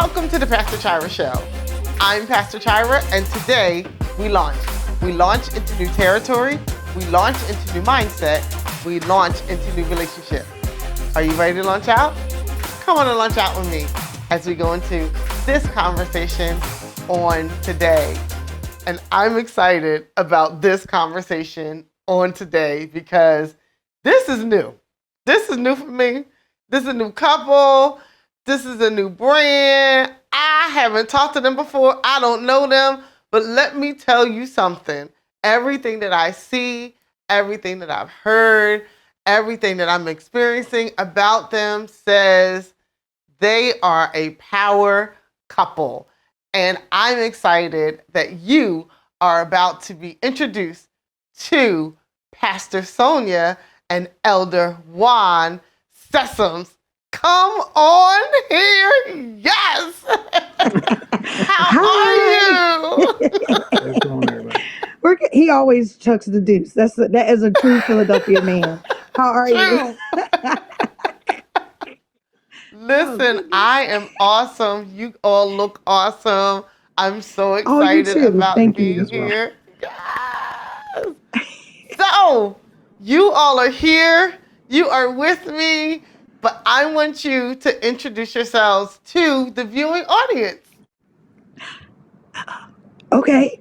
Welcome to the Pastor Chira Show. I'm Pastor Chira, and today we launch. We launch into new territory. We launch into new mindset. We launch into new relationship. Are you ready to launch out? Come on and launch out with me as we go into this conversation on today. And I'm excited about this conversation on today because this is new. This is new for me. This is a new couple. This is a new brand. I haven't talked to them before. I don't know them. But let me tell you something. Everything that I see, everything that I've heard, everything that I'm experiencing about them says they are a power couple. And I'm excited that you are about to be introduced to Pastor Sonya and Elder Juan Sessoms. Come on here. Yes. How are you? What's going on, everybody? He always chucks the deuce. That is a true Philadelphia man. How are you? Listen, I am awesome. You all look awesome. I'm so you excited too. about Thank being you. here. Yes. So, you all are here. You are with me. But I want you to introduce yourselves to the viewing audience. Okay.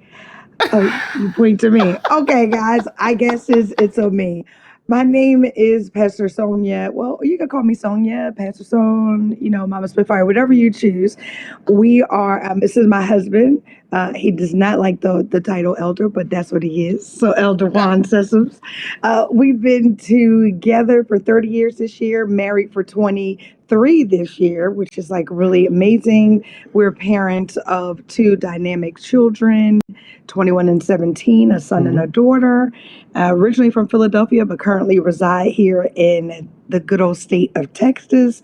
Oh, you point to me. Okay, guys. I guess it's on me. My name is Pastor Sonya. Well, you can call me Sonya, Pastor Son, Mama Spitfire, whatever you choose. We are, this is my husband. He does not like the title elder, but that's what he is. So Elder Juan Sessoms. We've been together for 30 years this year, married for 23 this year, which is like really amazing. We're parents of two dynamic children, 21 and 17, a son and a daughter, originally from Philadelphia, but currently reside here in the good old state of Texas.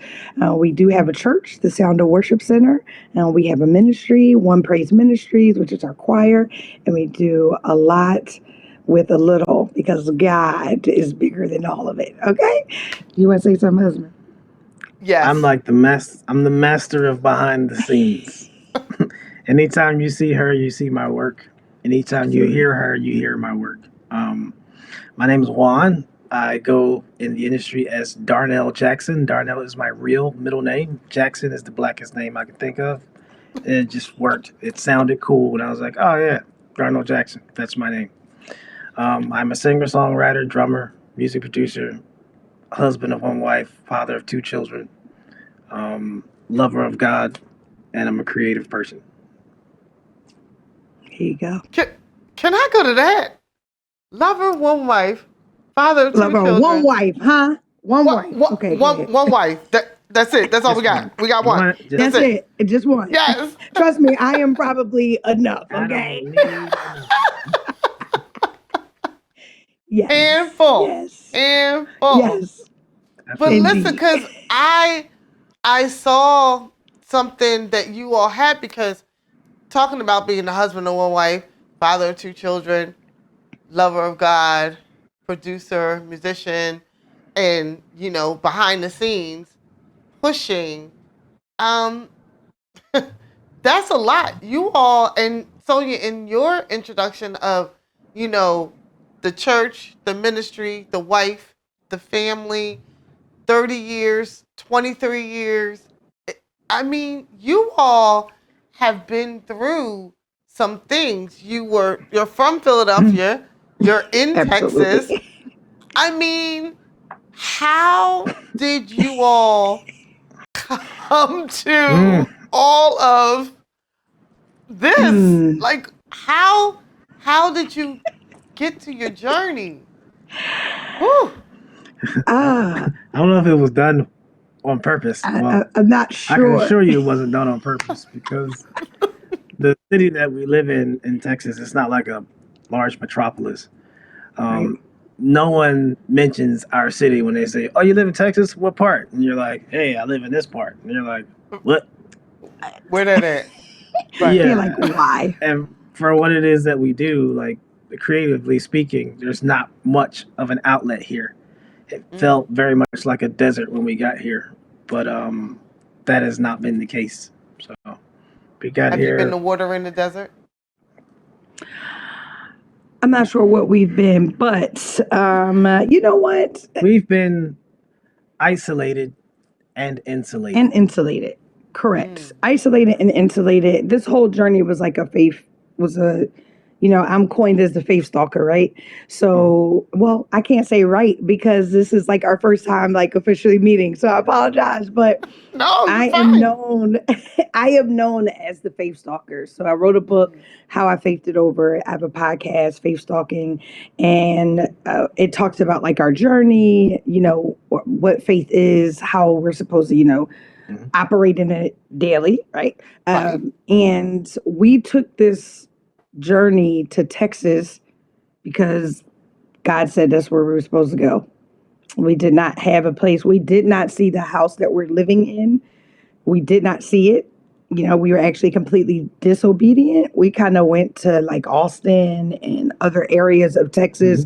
We do have a church, the Sound of Worship Center. We have a ministry, 1Prayz Ministries, which is our choir, and we do a lot with a little because God is bigger than all of it. Okay? You want to say something, husband? Yes. I'm the master of behind the scenes. Anytime you see her, you see my work. Anytime you hear her, you hear my work. My name is Juan. I go in the industry as Darnell Jackson. Darnell is my real middle name. Jackson is the blackest name I can think of. And it just worked. It sounded cool. And I was like, oh, yeah, Darnell Jackson. That's my name. I'm a singer, songwriter, drummer, music producer, husband of one wife, father of two children, lover of God, and I'm a creative person. Here you go. Can I go to that? Lover, one wife, father of two Lover, children. one wife, huh? One wife. Okay. One wife. That's it. That's all we got. We got one. That's it. Just one. Yes. Trust me, I am probably enough. Okay. Yes. And full. Yes. And full. Yes. But Indeed. listen, because I saw something that you all had, because talking about being the husband of one wife, father of two children, lover of God, producer, musician, and, behind the scenes, pushing. That's a lot. You all, and Sonya, in your introduction of, the church, the ministry, the wife, the family, 30 years, 23 years. I mean, you all have been through some things. You're from Philadelphia. You're in Texas. I mean, how did you all come to all of this? Like, how did you get to your journey? Woo. I don't know if it was done on purpose. I'm not sure. I can assure you it wasn't done on purpose because the city that we live in Texas, it's not like a large metropolis. Right. No one mentions our city when they say, oh, you live in Texas? What part? And you're like, hey, I live in this part. And you're like, what? Where that at? Right. Yeah. You're like, why? And for what it is that we do, like, creatively speaking, there's not much of an outlet here. It felt very much like a desert when we got here, but that has not been the case. So we got Have you been here. to water in the desert? I'm not sure what we've been, but you know what? We've been isolated and insulated. And insulated. Correct. Mm. Isolated and insulated. This whole journey was like I'm coined as the faith stalker, right? So, well, I can't say right because this is like our first time like officially meeting. So I apologize, but No, you're I am fine. known I am known as the faith stalker. So I wrote a book, How I Faithed It Over. I have a podcast, Faith Stalking, and it talks about like our journey, what faith is, how we're supposed to, Mhm. operate in it daily, right? Right. And we took this journey to Texas because God said that's where we were supposed to go. We did not have a place. We did not see the house that we're living in. We did not see it. We were actually completely disobedient. We kind of went to like Austin and other areas of Texas,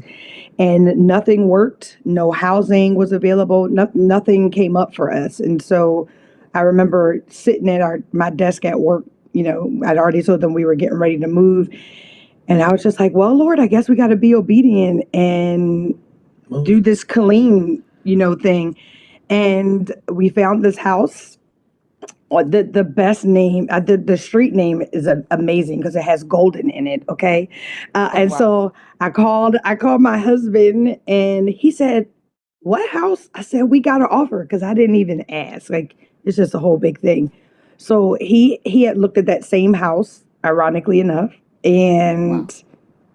and nothing worked. No housing was available. Nothing came up for us. And so I remember sitting at my desk at work. I'd already told them we were getting ready to move. And I was just like, well, Lord, I guess we got to be obedient and do this clean, thing. And we found this house. The best name, the street name is amazing because it has golden in it. Okay. And wow. so I called my husband and he said, what house? I said, we got an offer because I didn't even ask. Like, it's just a whole big thing. So he had looked at that same house, ironically enough, and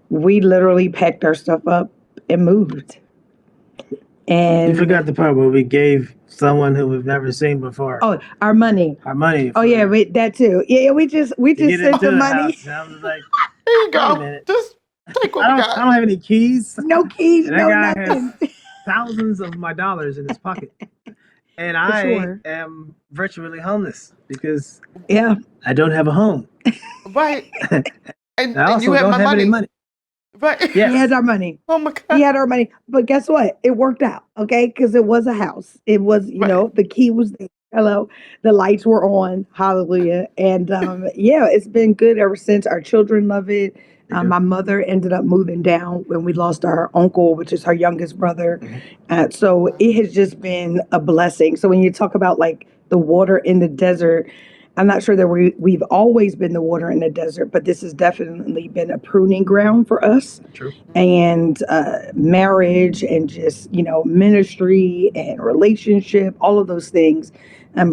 we literally packed our stuff up and moved. You And forgot the part where we gave someone who we've never seen before oh, our money. our money. Oh yeah, wait, that too. Yeah, we just to get sent into the the money. house. And I was like, There you wait a go. minute. Just take what I we don't got. have any keys. No keys, And that no guy nothing. has thousands of my dollars in his pocket. And I sure. am virtually homeless because Yeah, I don't have a home. Right. And, I and also you had don't my have any money. money. Right. he Yes. had our money. Oh my God. He had our money. But guess what? It worked out, okay? Because it was a house. It was, Right. the key was there. Hello. The lights were on. Hallelujah. And yeah, it's been good ever since. Our children love it. My mother ended up moving down when we lost our uncle, which is her youngest brother. So it has just been a blessing. So when you talk about like the water in the desert, I'm not sure that we've always been the water in the desert, but this has definitely been a pruning ground for us. True. And marriage and just, ministry and relationship, all of those things.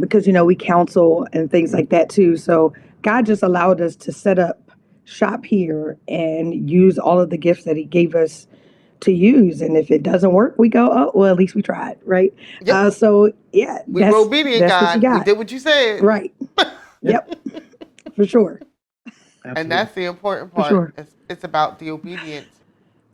Because, we counsel and things like that too. So God just allowed us to set up shop here and use all of the gifts that he gave us to use. And if it doesn't work, we go, oh, well, at least we tried. Right. Yep. So yeah, We were obedient, that's what you God. We got. did what you said. Right. Yep. For sure. Absolutely. And that's the important For part. sure. It's about the obedience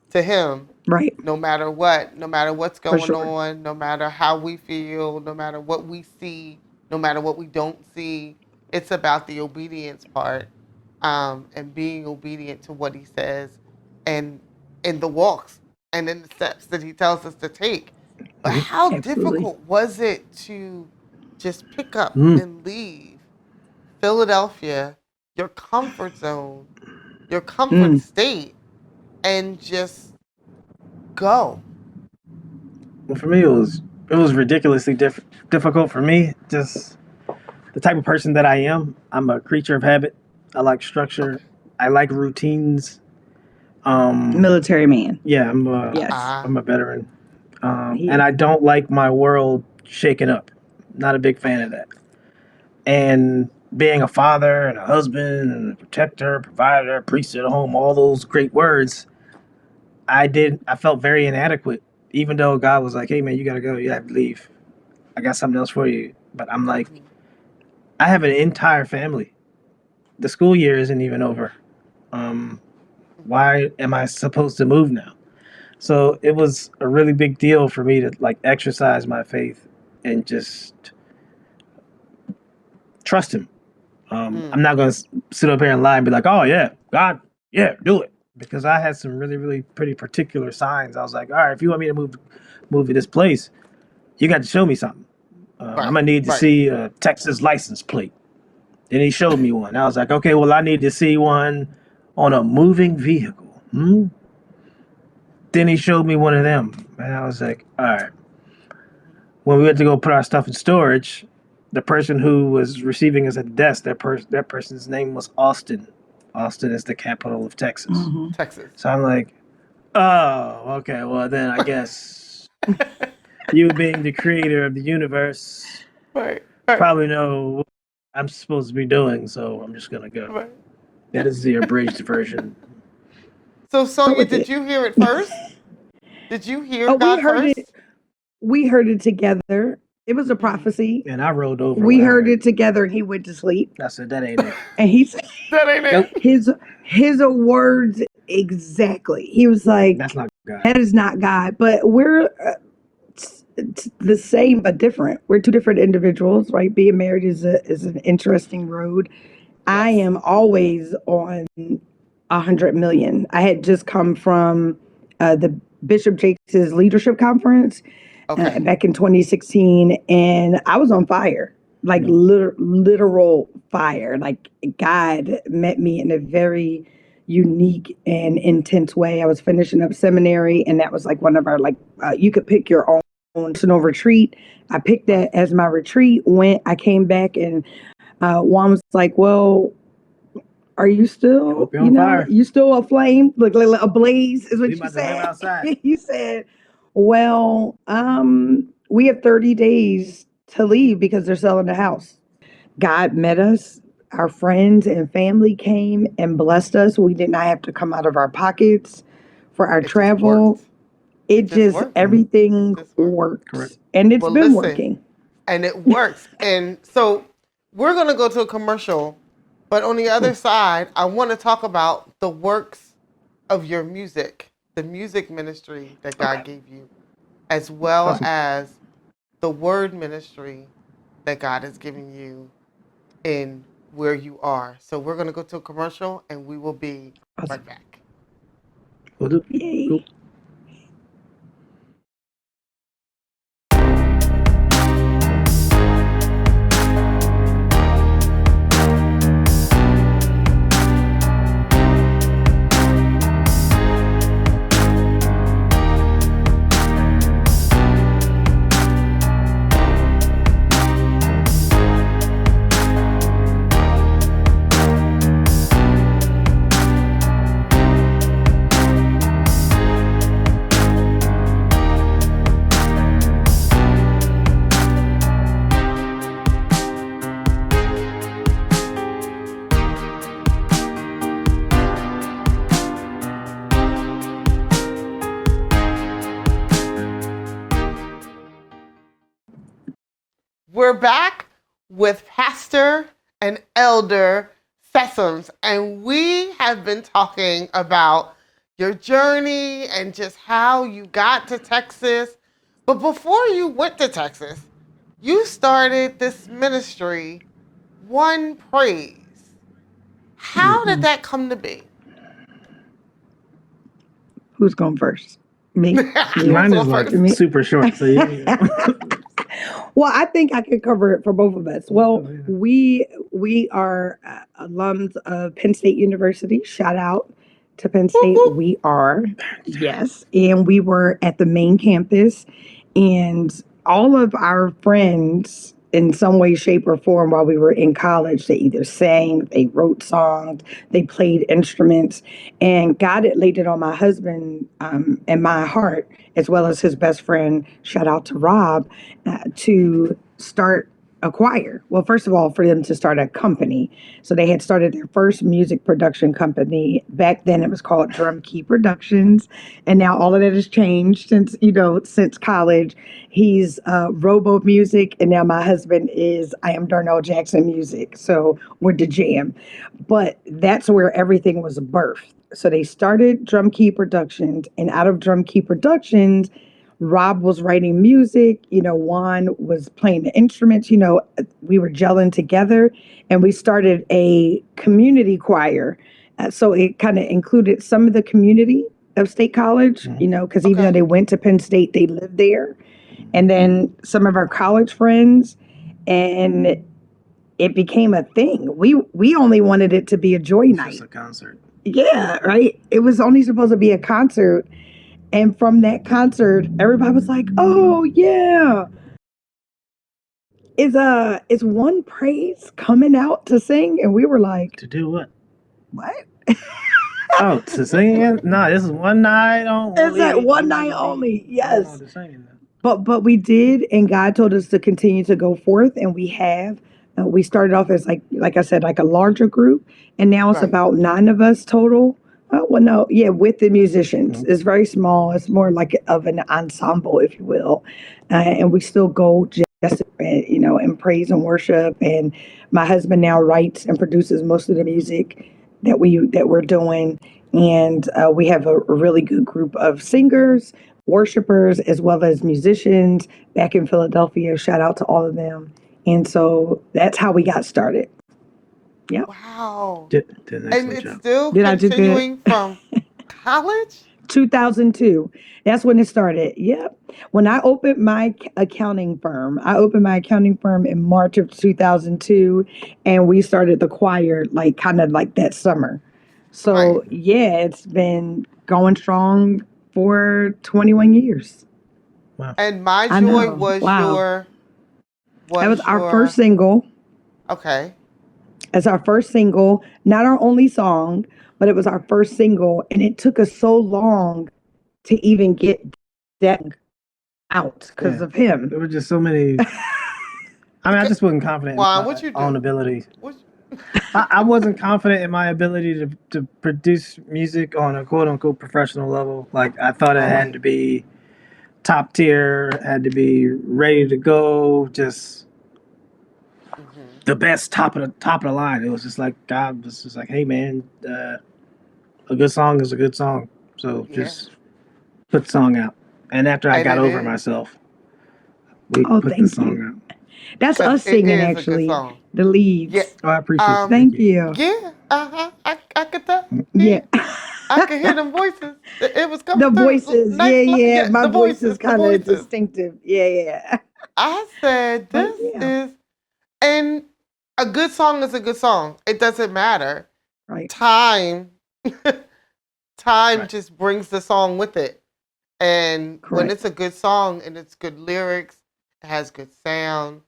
to him, Right. no matter what, no matter what's going sure. on, no matter how we feel, no matter what we see, no matter what we don't see. It's about the obedience part, and being obedient to what he says, and in the walks and in the steps that he tells us to take. But how Absolutely. difficult was it to just pick up and leave Philadelphia, your comfort zone, your comfort state, and just go? Well, for me, it was ridiculously difficult for me. Just the type of person that I am. I'm a creature of habit. I like structure. I like routines. Military man. Yeah, Yes. I'm a veteran. And I don't like my world shaken up. Not a big fan of that. And being a father and a husband and a protector, provider, priest at home, all those great words, I felt very inadequate. Even though God was like, hey man, you gotta go, you have to leave. I got something else for you. But I'm like, I have an entire family. The school year isn't even over. Why am I supposed to move now? So it was a really big deal for me to like exercise my faith and just trust him. I'm not going to sit up here and lie and be like, oh yeah, God, yeah, do it. Because I had some really, really pretty particular signs. I was like, all right, if you want me to move to this place, you got to show me something. I'm going to need to see a Texas license plate. Then he showed me one. I was like, okay, well, I need to see one on a moving vehicle. Then he showed me one of them. And I was like, all right. When we went to go put our stuff in storage, the person who was receiving us at the desk, that person's name was Austin. Austin is the capital of Texas. Texas. So I'm like, oh, okay, well, then I guess you being the creator of the universe Right. probably know what I'm supposed to be doing, so I'm just going to go. Right. That is the abridged version. So, Sonya, did you hear it first? Did you hear Oh, God we heard first? it. We heard it together. It was a prophecy. And I rolled over. We heard it together. He went to sleep. I said, that ain't it. And he said That ain't it. his words exactly. He was like, That's not God. that is not God. But we're it's the same but different. We're two different individuals, right? Being married is an interesting road. I am always on 100 million. I had just come from the Bishop Jakes' leadership conference back in 2016, and I was on fire, like literal fire. Like God met me in a very unique and intense way. I was finishing up seminary, and that was like one of our you could pick your own personal retreat. I picked that as my retreat. I came back, and Juan was like, well, are you still, fire. you still aflame, like a blaze is what you said. Outside. You said, well, we have 30 days to leave because they're selling the house. God met us. Our friends and family came and blessed us. We did not have to come out of our pockets for our travel. Everything works. Correct. And it's been working. And it works. And so we're going to go to a commercial. But on the other side, I want to talk about the works of your music, the music ministry that God gave you, as well as the word ministry that God has given you in where you are. So we're going to go to a commercial, and we will be right back. Will do. Yay. Cool. We're back with Pastor and Elder Sessoms, and we have been talking about your journey and just how you got to Texas. But before you went to Texas, you started this ministry, 1Prayz. How did that come to be? Who's going first? Me? Mine is like super short. So Well, I think I could cover it for both of us. Well, we are alums of Penn State University. Shout out to Penn State. We are, yes. And we were at the main campus, and all of our friends in some way, shape, or form while we were in college, they either sang, they wrote songs, they played instruments, and God had laid it on my husband and my heart, as well as his best friend, shout out to Rob, to start a choir. Well, first of all, for them to start a company. So they had started their first music production company. Back then it was called Drum Key Productions. And now all of that has changed since college. He's Robo Music. And now my husband is I Am Darnell Jackson Music. So we're the jam. But that's where everything was birthed. So they started Drum Key Productions. And out of Drum Key Productions, Rob was writing music, Juan was playing the instruments, we were gelling together, and we started a community choir. So it kind of included some of the community of State College, because even though they went to Penn State, they lived there. And then some of our college friends, and it became a thing. We only wanted it to be a joy It's night. just a concert. Yeah, right. It was only supposed to be a concert, and from that concert, everybody was like, "Oh yeah, is 1Prayz coming out to sing?" And we were like, To do what? "What? Oh, to sing again? No, this is one night only. Is that one I'm not night gonna be only?" going Yes. on to singing then. But we did, and God told us to continue to go forth, and we have. We started off as like I said, like a larger group, and now it's Right. about 9 of us total. Well, no, yeah, with the musicians, Mhm. it's very small. It's more like of an ensemble, if you will, and we still go just in praise and worship. And my husband now writes and produces most of the music that we're doing, and we have a really good group of singers, worshipers, as well as musicians back in Philadelphia. Shout out to all of them. And so that's how we got started. Yep. Wow. Did an And excellent it's job. still Did I do good? continuing from college? 2002. That's when it started. Yep. When I opened my accounting firm, in March of 2002, and we started the choir like kind of like that summer. So, Right. yeah, it's been going strong for 21 years. Wow. And My I Joy know. Wow. That was our first single. Okay. As our first single, not our only song, but it was our first single, and it took us so long to even get that out because Yeah. of him. There were just so many. I mean, I just wasn't confident in Juan, my what you do? own ability. What, I wasn't confident in my ability to produce music on a quote unquote professional level. Like, I thought it had to be top tier, had to be ready to go, just Mhm. the best top of the line. It was just like God was just like, hey man, a good song is a good song. So Yeah. just put the song out. And after I And got it over is. myself, we Oh, put the thank song you. out. That's 'Cause us it singing, is a good actually. song. The leads. Yeah. Oh, I appreciate it. Thank you. Yeah. Uh-huh. I could tell. Yeah. I could hear them voices. It was coming The through. voices. Nice. Yeah. Yeah, My the voice voices. is The kind of voices. distinctive. Yeah. I said, But this yeah. is, and a good song is a good song. It doesn't matter. Right. Time, time Right. just brings the song with it. And when Correct. it's a good song and it's good lyrics, it has good sound,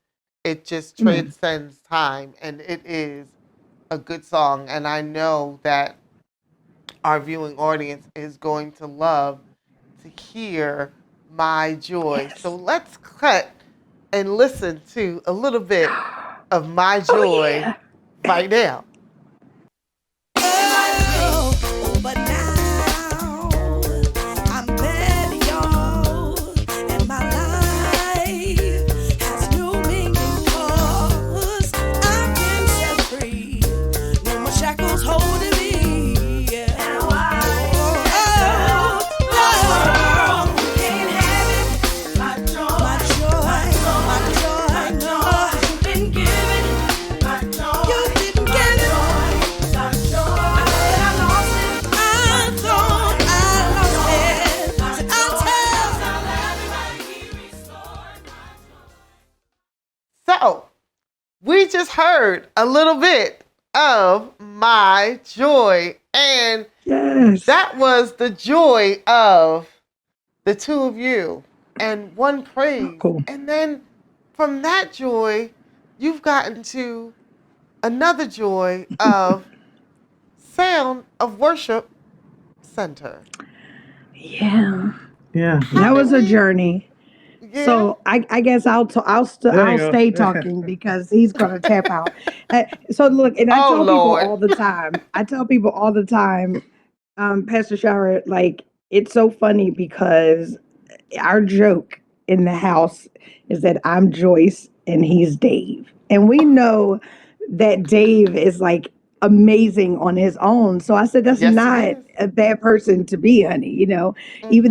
it just Amen. transcends time. And it is a good song. And I know that our viewing audience is going to love to hear My Joy. Yes. So let's cut and listen to a little bit of My Oh, Joy yeah. right now. But now I'm better, y'all, and my life has new meaning 'cause I've been set free. No more shackles holding me. Now can't have it. My joy, no. You've been given it. You didn't get it. So, we just heard a little bit of My Joy, and Yes. that was the joy of the two of you and 1Prayz. Cool. And then from that joy, you've gotten to another joy of Sound of Worship Center. Yeah. Yeah. That was a we- journey. Yeah. So I guess I'll There you go. stay talking because he's gonna tap out. So look, and I Oh, tell people Lord. all the time. Pastor Chira, like it's so funny because our joke in the house is that I'm Joyce and he's Dave, and we know that Dave is like amazing on his own. So I said that's Yes, he not is. a bad person to be, honey. Even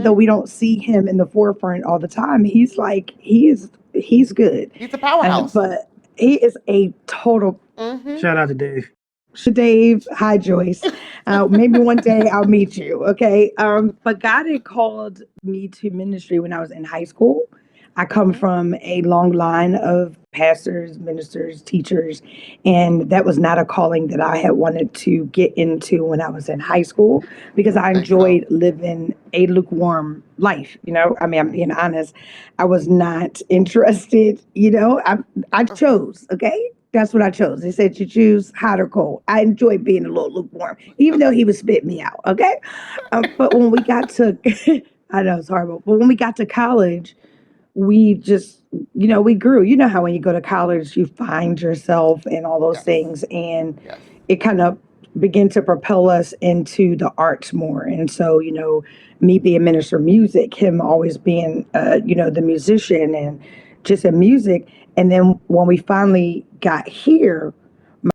though Mhm. we don't see him in the forefront all the time, he's good. He's a powerhouse. But he is a total Mhm. Shout out to Dave. Dave. Hi, Joyce. Maybe one day I'll meet you. Okay. But God had called me to ministry when I was in high school. I come from a long line of pastors, ministers, teachers, and that was not a calling that I had wanted to get into when I was in high school because I Think so. enjoyed living a lukewarm life. I mean, I'm being honest. I was not interested. I chose. Okay, that's what I chose. They said you choose hot or cold. I enjoyed being a little lukewarm, even though he would spit me out. Okay, but when we got to, I know it's horrible, but when we got to college we just we grew. You know how when you go to college you find yourself and all those Yes. things, and Yes. it kind of began to propel us into the arts more. And so me being minister of music, him always being the musician and just in music. And then when we finally got here,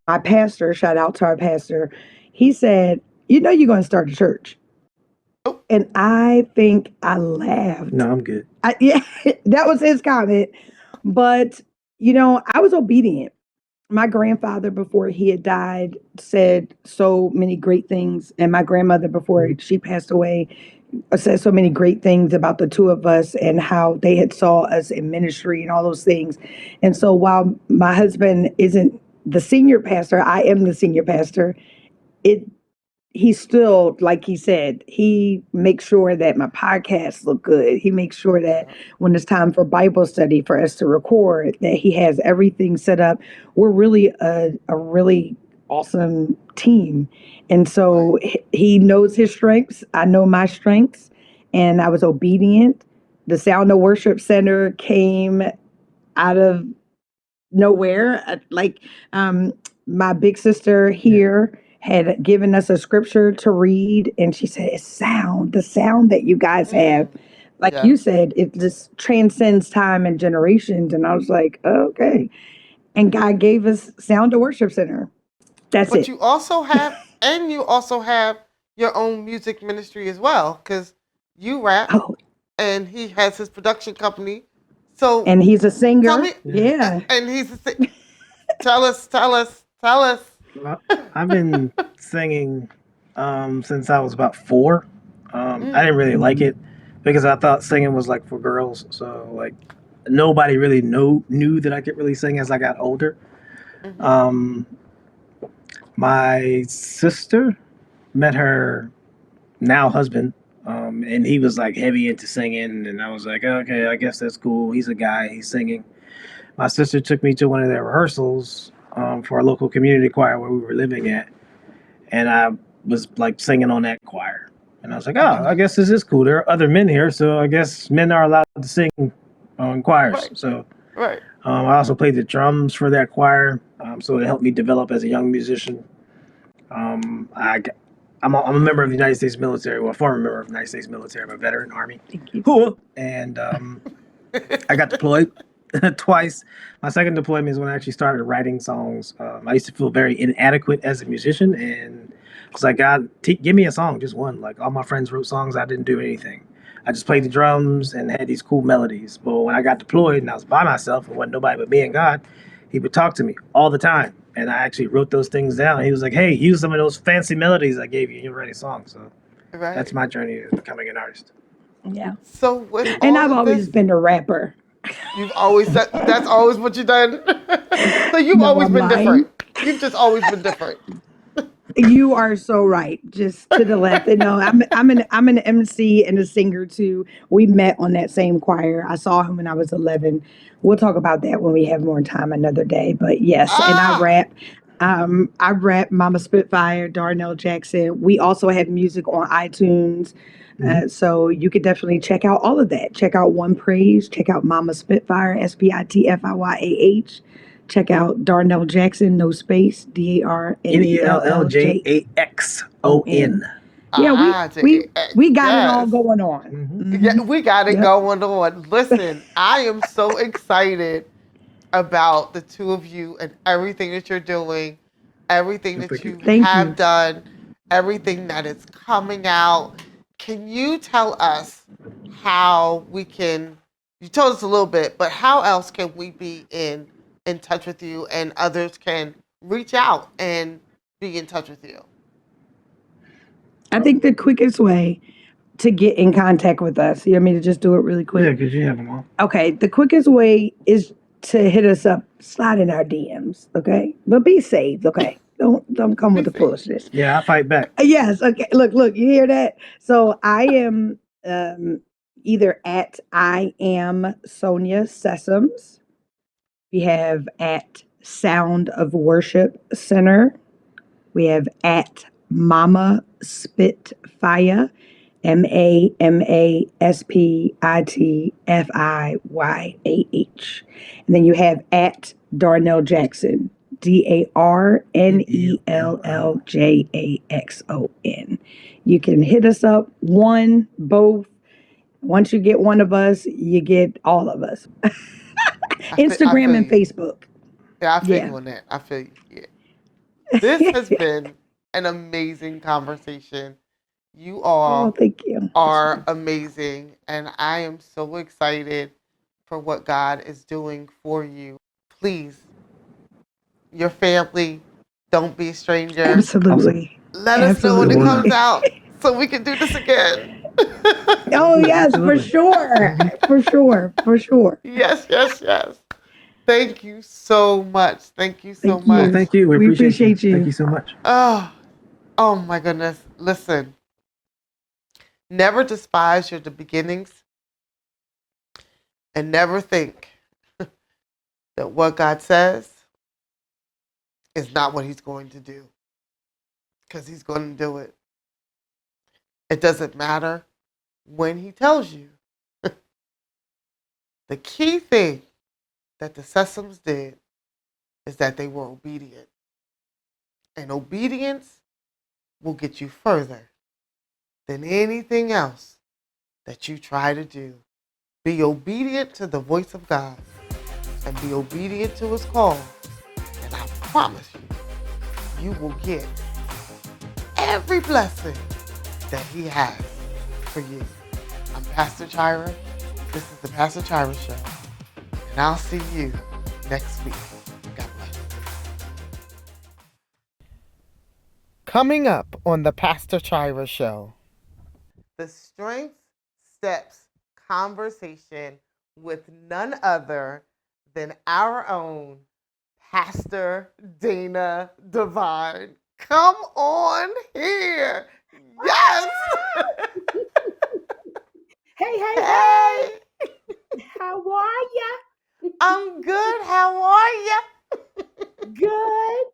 my pastor, shout out to our pastor, he said, you're going to start a church. Oh, And I think I laughed. No, I'm good. Yeah, that was his comment. But, I was obedient. My grandfather, before he had died, said so many great things. And my grandmother, before she passed away, said so many great things about the two of us and how they had saw us in ministry and all those things. And so while my husband isn't the senior pastor, I am the senior pastor. It he still, like he said, he makes sure that my podcasts look good. He makes sure that when it's time for Bible study for us to record, that he has everything set up. We're really a really awesome team. And right. so he knows his strengths. I know my strengths. And I was obedient. The Sound of Worship Center came out of nowhere. My big sister Yeah. here had given us a scripture to read, and she said, "It's the sound that you guys have." Like you Yes. said, it just transcends time and generations. And I was like, okay. And God gave us Sound to Worship Center. That's But it. you also have your own music ministry as well, because you rap Oh, and he has his production company. So and he's a tell singer. me, Yeah. Yeah. and tell us, tell us, tell us. Well, I've been singing since I was about 4. I didn't really like it because I thought singing was like for girls. So like nobody really knew that I could really sing as I got older. Mm-hmm. Um, my sister met her now husband, and he was like heavy into singing, and I was like, okay, I guess that's cool. He's a guy, he's singing. My sister took me to one of their rehearsals for a local community choir where we were living at, and I was like singing on that choir. And I was like, oh, I guess this is cool. There are other men here, so I guess men are allowed to sing in choirs. Right, So right. I also played the drums for that choir, so it helped me develop as a young musician. Um, I, I'm a member of the United States military, well, a former member of the United States military. I'm a veteran, Army. Thank you. Cool. And I got deployed twice. My second deployment is when I actually started writing songs. I used to feel very inadequate as a musician, and I was like, God, give me a song, just one. Like all my friends wrote songs, I didn't do anything. I just played the drums and had these cool melodies. But when I got deployed and I was by myself and wasn't nobody but me and God, he would talk to me all the time. And I actually wrote those things down. And he was like, hey, use some of those fancy melodies I gave you and you'll write a song. So that's Right. my journey to becoming an artist. Yeah. So with And all I've of always this, been a rapper. you've always that's always what you've done. So you've No, always I'm been lying. different. You've just always been different. You are so right. Just to the left. And no, I'm an MC and a singer too. We met on that same choir. I saw him when I was 11. We'll talk about that when we have more time another day. But yes, and I Ah, rap. I rap Mama Spitfire, Darnell Jackson. We also have music on iTunes. Mhm. So you could definitely check out all of that. Check out 1Prayz. Check out Mama Spitfire, Spitfiyah. Check out Darnell Jackson, no space, DarnellJaxon. NELLJAXON. Yeah, we ah, we we got it all yes. going on. Mm-hmm. Hmm. Yeah, we got it Yep. going on. Listen, I am so excited about the two of you and everything that you're doing, everything that Thank you. you Thank have you. done, everything that is coming out. Can you tell us how we can? You told us a little bit, but how else can we be in touch with you and others can reach out and be in touch with you? I think the quickest way to get in contact with us? You want me to just do it really quick? Yeah, because you have them all. Okay, the quickest way is to hit us up, slide in our DMs, okay? But be safe, okay? Don't come with the foolishness. Yeah, I fight back. Yes, okay. Look, you hear that? So I am either at I am Sonya Sessoms. We have at Sound of Worship Center. We have at Mama Spitfire, MAMASPITFIYAH. And then you have at Darnell Jackson, DARNELLJAXON. You can hit us up, one, both. Once you get one of us, you get all of us. Instagram and Facebook. Yeah, I feel you on that. I feel you. Yeah. This has been an amazing conversation. You all thank you. are amazing, and I am so excited for what God is doing for you. Please, your family, don't be a stranger. Absolutely. Let us know when it comes out so we can do this again. Oh, yes, for sure. For sure. Yes. Thank you so much. Thank you so much. Well, thank you. We appreciate you. Thank you so much. Oh my goodness. Listen, never despise your beginnings, and never think that what God says is not what he's going to do, because he's going to do it. It doesn't matter when he tells you. The key thing that the Sessoms did is that they were obedient. And obedience will get you further than anything else that you try to do. Be obedient to the voice of God and be obedient to his call. And I promise you, you will get every blessing that he has for you. I'm Pastor Chira. This is the Pastor Chira Show. And I'll see you next week. God bless. Coming up on the Pastor Chira Show, the Strength Steps conversation with none other than our own Pastor Dana Divine. Come on here. Yes. Hey. How are ya? I'm good. How are you? Good.